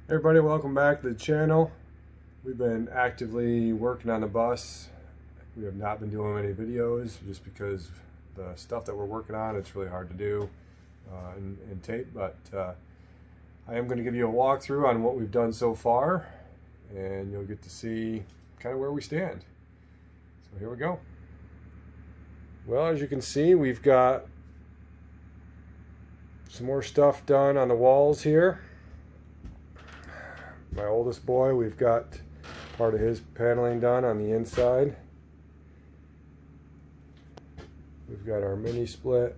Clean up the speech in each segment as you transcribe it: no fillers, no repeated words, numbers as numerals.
Everybody, welcome back to the channel. We've been actively working on the bus. We have not been doing any videos just because the stuff that we're working on, it's really hard to do in tape, but I am going to give you a walkthrough on what we've done so far, and you'll get to see kind of where we stand. So here we go. Well, as you can see, we've got some more stuff done on the walls here. My oldest boy, we've got part of his paneling done on the inside. We've got our mini split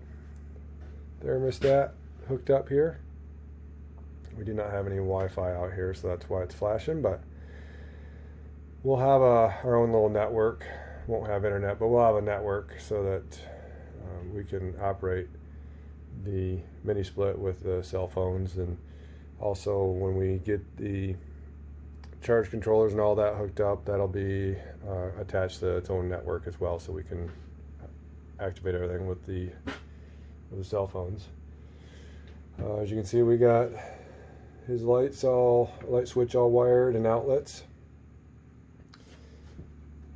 thermostat hooked up here. We do not have any Wi-Fi out here, so that's why it's flashing, but we'll have our own little network. Won't have internet, but we'll have a network so that we can operate the mini split with the cell phones. And also, when we get the charge controllers and all that hooked up, that'll be attached to its own network as well, so we can activate everything with the cell phones. As you can see, we got his light switch all wired and outlets.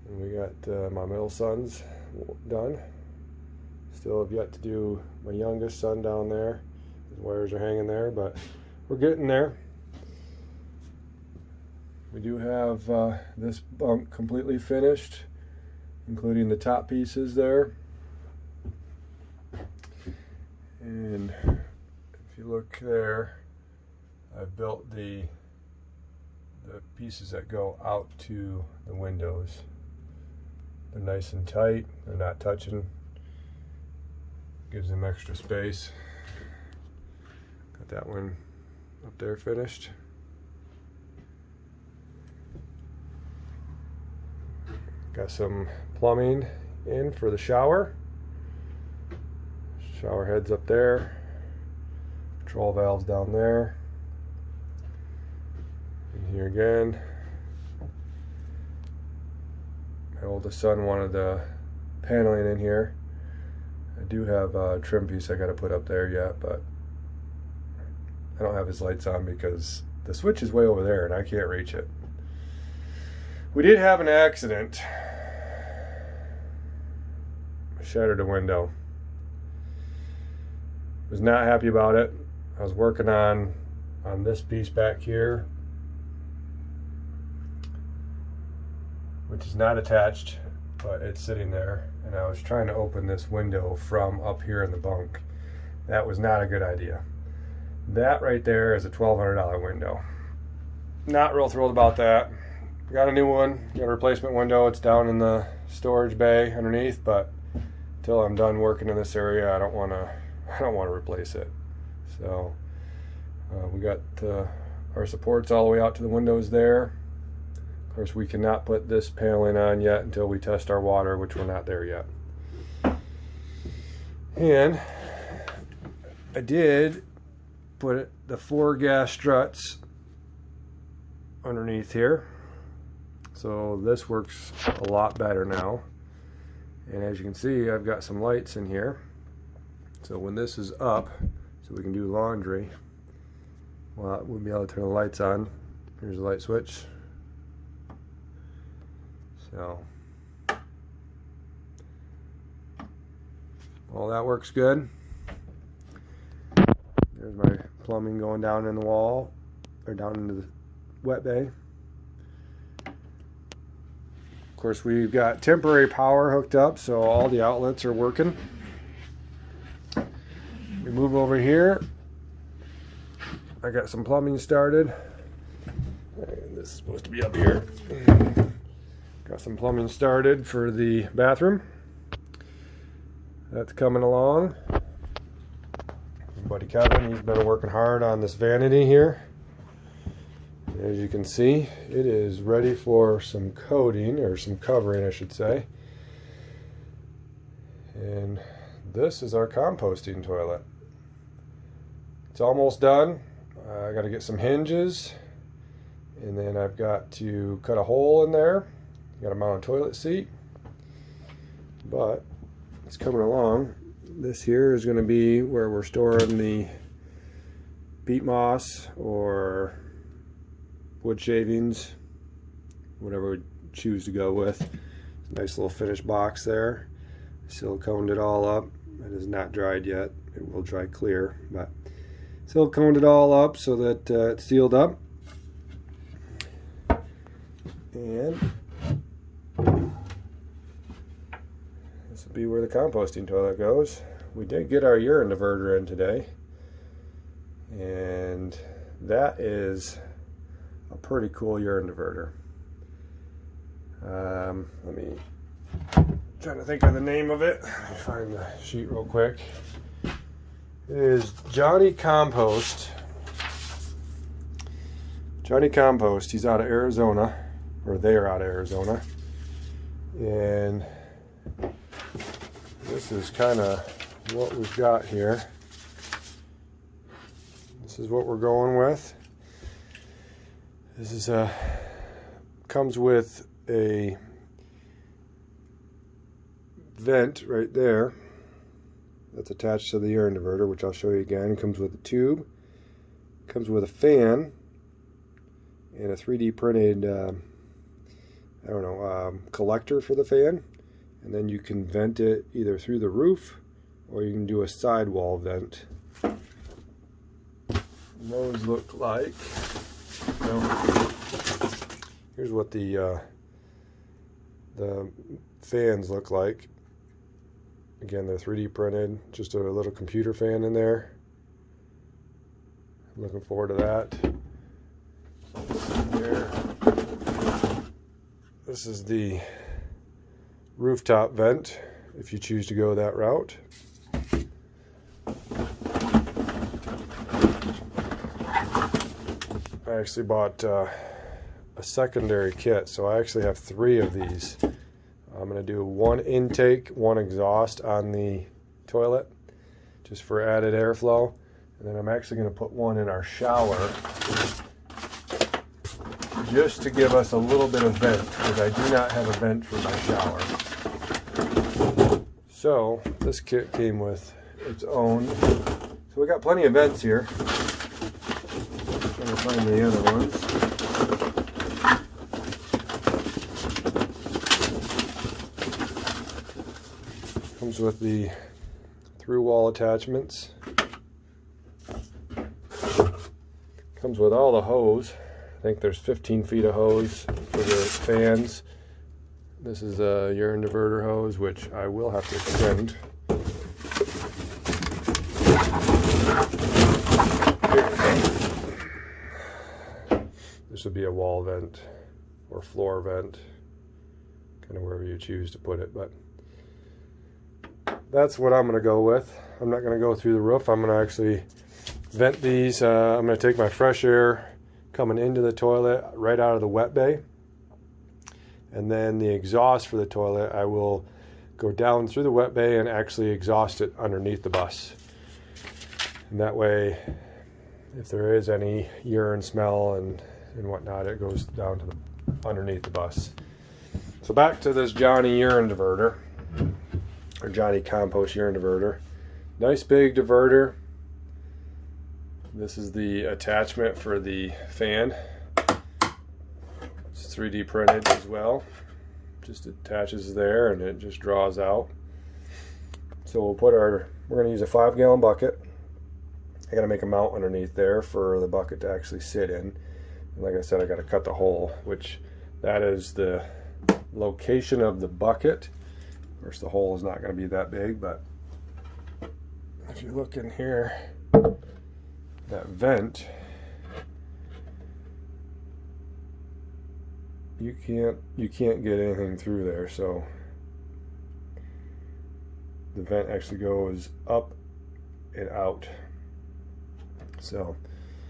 And we got my middle son's done. Still have yet to do my youngest son down there. His wires are hanging there, but we're getting there. We do have this bunk completely finished, including the top pieces there. And if you look there, I've built the pieces that go out to the windows. They're nice and tight, they're not touching. Gives them extra space. Got that one up there finished. Got some plumbing in for the shower. Shower heads up there. Control valves down there. And here again. My oldest son wanted the paneling in here. I do have a trim piece I got to put up there yet, but I don't have his lights on because the switch is way over there and I can't reach it. We did have an accident. I shattered a window. Was not happy about it. I was working on this piece back here, which is not attached, but it's sitting there, and I was trying to open this window from up here in the bunk. That was not a good idea. That right there is a $1,200 window. Not real thrilled about that. Got a new one, got a replacement window. It's down in the storage bay underneath, but until I'm done working in this area, I don't want to replace it. So we got our supports all the way out to the windows there. Of course, we cannot put this paneling on yet until we test our water, which we're not there yet. And I did put the 4 gas struts underneath here. So this works a lot better now. And as you can see, I've got some lights in here. So when this is up, so we can do laundry, well, we'll be able to turn the lights on. Here's the light switch. So, well, that works good. There's my plumbing going down in the wall, or down into the wet bay. Of course, we've got temporary power hooked up, so all the outlets are working. We move over here. I got some plumbing started. This is supposed to be up here. Got some plumbing started for the bathroom. That's coming along. My buddy Kevin, he's been working hard on this vanity here. As you can see, it is ready for some coating, or some covering I should say. And this is our composting toilet. It's almost done. I got to get some hinges, and then I've got to cut a hole in there. Got to mount a toilet seat, but it's coming along. This here is going to be where we're storing the peat moss or wood shavings, whatever we choose to go with. Nice little finished box there. Siliconed it all up. It is not dried yet. It will dry clear, but siliconed it all up so that it's sealed up. And this will be where the composting toilet goes. We did get our urine diverter in today, and that is a pretty cool urine diverter. Let me trying to think of the name of it. Let me find the sheet real quick. It is Johnny Compost. Johnny Compost. He's out of Arizona, or they're out of Arizona, and this is kind of what we've got here. This is what we're going with. This is comes with a vent right there that's attached to the urine diverter, which I'll show you again. It comes with a tube, comes with a fan, and a 3D printed collector for the fan, and then you can vent it either through the roof or you can do a sidewall vent. And those look like, here's what the fans look like. Again, they're 3D printed, just a little computer fan in there. I'm looking forward to that. There. This is the rooftop vent, if you choose to go that route. I actually bought a secondary kit, so I actually have 3 of these. I'm going to do 1 intake, 1 exhaust on the toilet, just for added airflow. And then I'm actually going to put 1 in our shower, just to give us a little bit of vent, because I do not have a vent for my shower. So this kit came with its own. So we got plenty of vents here. Trying to find the other ones. Comes with the through wall attachments. Comes with all the hose. I think there's 15 feet of hose for the fans. This is a urine diverter hose, which I will have to extend. This would be a wall vent or floor vent, kind of wherever you choose to put it, but that's what I'm going to go with. I'm not going to go through the roof. I'm going to actually vent these. I'm going to take my fresh air coming into the toilet right out of the wet bay, and then the exhaust for the toilet, I will go down through the wet bay and actually exhaust it underneath the bus. And that way, if there is any urine smell and whatnot, it goes down to the underneath the bus. So back to this Johnny urine diverter, or Johnny Compost urine diverter. Nice big diverter. This is the attachment for the fan. It's 3D printed as well. Just attaches there and it just draws out. So we'll put we're going to use a 5-gallon bucket. I got to make a mount underneath there for the bucket to actually sit in. And like I said, I got to cut the hole, which that is the location of the bucket. Of course, the hole is not going to be that big, but if you look in here, that vent, you can't get anything through there. So the vent actually goes up and out. So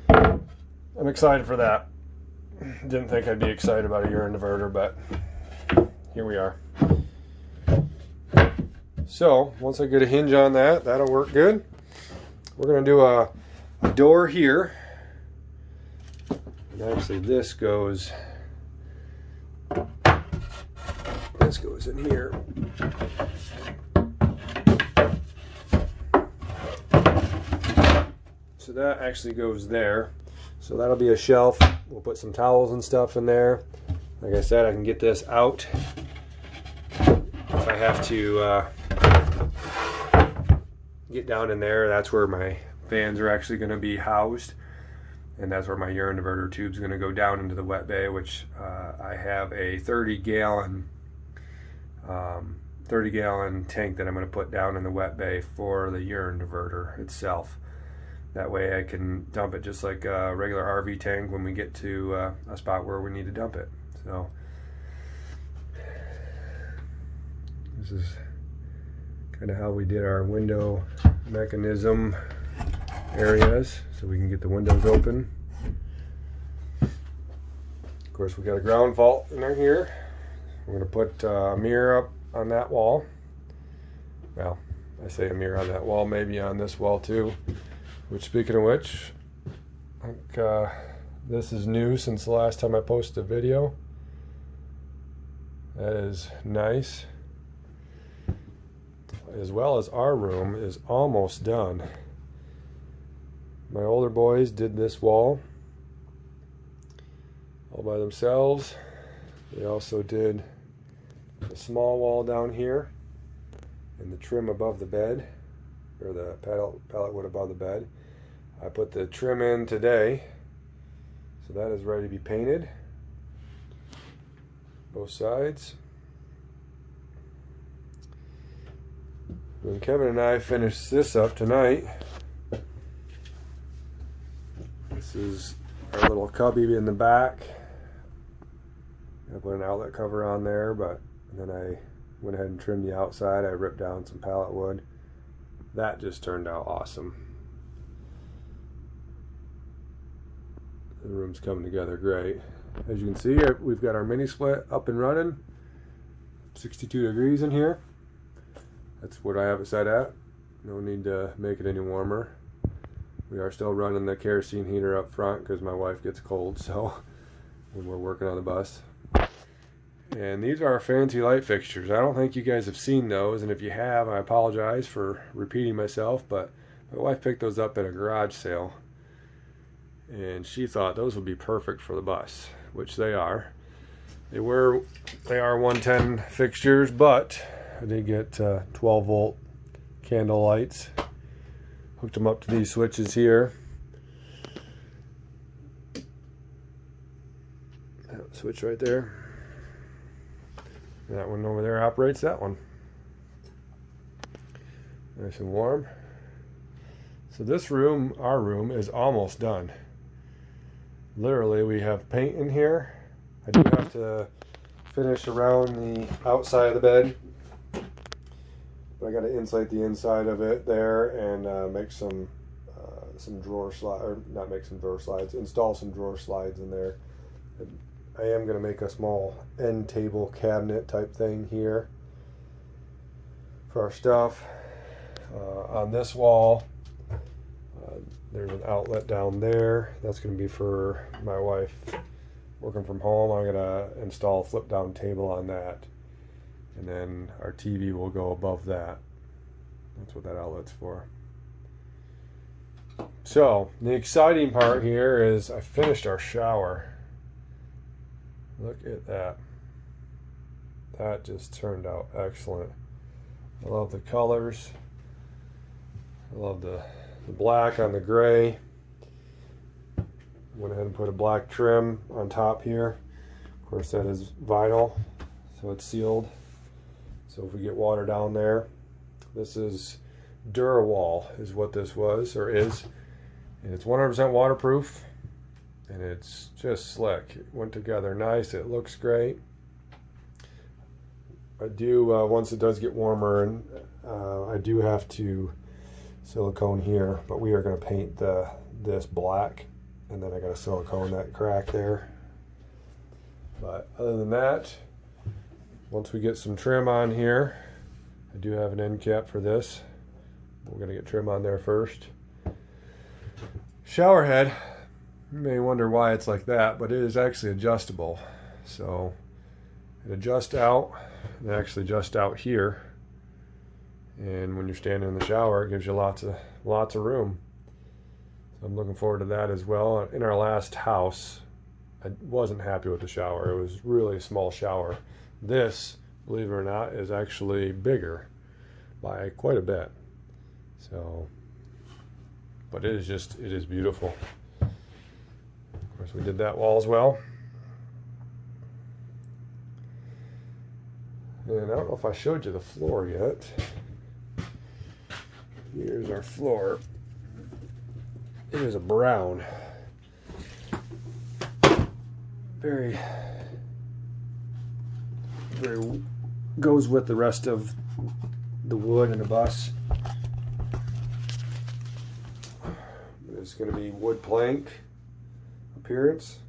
I'm excited for that. Didn't think I'd be excited about a urine diverter, but here we are. So once I get a hinge on that, that'll work good. We're going to do a door here. And actually this goes in here. So that actually goes there. So that'll be a shelf. We'll put some towels and stuff in there. Like I said, I can get this out if I have to get down in there. That's where my fans are actually going to be housed, and that's where my urine diverter tube is going to go down into the wet bay, which I have a 30 gallon tank that I'm going to put down in the wet bay for the urine diverter itself. That way I can dump it just like a regular RV tank when we get to a spot where we need to dump it. So this is kind of how we did our window mechanism areas, so we can get the windows open. Of course, we got a ground vault in there here. We're going to put a mirror up on that wall. Well, I say a mirror on that wall, maybe on this wall too. Which, speaking of which, I think this is new since the last time I posted a video. That is nice. As well as our room is almost done. My older boys did this wall all by themselves. They also did the small wall down here and the trim above the bed, or the pallet wood above the bed. I put the trim in today, so that is ready to be painted, both sides. When Kevin and I finish this up tonight, this is our little cubby in the back. I put an outlet cover on there, but then I went ahead and trimmed the outside. I ripped down some pallet wood. That just turned out awesome. The room's coming together great. As you can see, we've got our mini split up and running. 62 degrees in here. That's what I have it set at. No need to make it any warmer. We are still running the kerosene heater up front because my wife gets cold, so when we're working on the bus. And these are our fancy light fixtures. I don't think you guys have seen those, and if you have, I apologize for repeating myself, but my wife picked those up at a garage sale, and she thought those would be perfect for the bus, which they are. They are 110 fixtures, but I did get 12 volt candle lights. Hooked them up to these switches here. That switch right there. That one over there operates that one. Nice and warm. So this room, our room, is almost done. Literally, we have paint in here. I do have to finish around the outside of the bed. But I got to insulate the inside of it there and make some drawer slides, or not make some drawer slides, install some drawer slides in there. I am going to make a small end table cabinet type thing here for our stuff. On this wall, there's an outlet down there. That's going to be for my wife working from home. I'm going to install a flip down table on that. And then our TV will go above that. That's what that outlet's for. So, the exciting part here is I finished our shower. Look at that. That just turned out excellent. I love the colors. I love the black on the gray. Went ahead and put a black trim on top here. Of course, that is vinyl, so it's sealed. So if we get water down there, this is DuraWall is what this was, or is. And it's 100% waterproof. And it's just slick. It went together nice. It looks great. I do, once it does get warmer, and I do have to silicone here, but we are going to paint this black, and then I got to silicone that crack there. But other than that, once we get some trim on here, I do have an end cap for this. We're going to get trim on there first. Shower head. You may wonder why it's like that, but it is actually adjustable. So it adjusts out, and actually adjusts out here. And when you're standing in the shower, it gives you lots of room. So I'm looking forward to that as well. In our last house, I wasn't happy with the shower. It was really a small shower. This, believe it or not, is actually bigger by quite a bit. So, but it is beautiful. Of course, we did that wall as well. And I don't know if I showed you the floor yet. Here's our floor. It is a brown. Very goes with the rest of the wood in the bus. It's going to be wood plank appearance.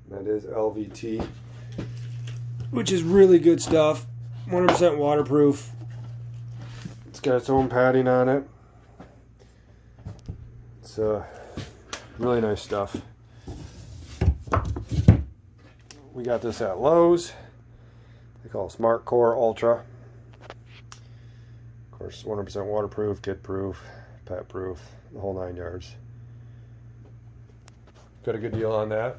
That is LVT, which is really good stuff. 100% waterproof. It's got its own padding on it. It's really nice stuff. We got this at Lowe's. They call it Smart Core Ultra. Of course, 100% waterproof, kid proof, pet proof, the whole 9 yards. Got a good deal on that.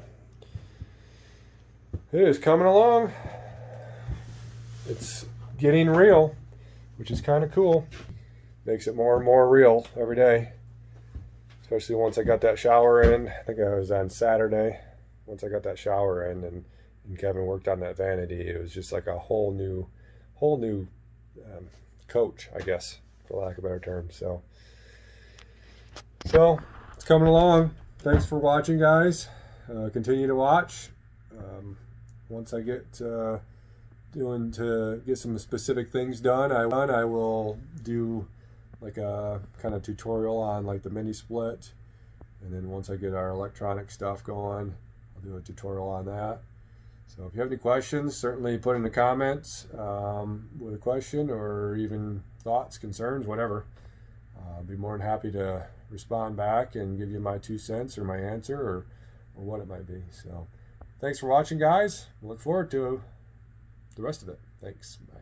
It is coming along. It's getting real, which is kind of cool. Makes it more and more real every day. Especially once I got that shower in. I think I was on Saturday. Once I got that shower in and Kevin worked on that vanity, it was just like a whole new coach, I guess, for lack of a better term. So it's coming along. Thanks for watching, guys. Continue to watch. Once I get to get some specific things done, I will do like a kind of tutorial on like the mini split, and then once I get our electronic stuff going, I'll do a tutorial on that. So if you have any questions, certainly put in the comments with a question or even thoughts, concerns, whatever. I'll be more than happy to respond back and give you my 2 cents or my answer or what it might be. So thanks for watching, guys. Look forward to the rest of it. Thanks. Bye.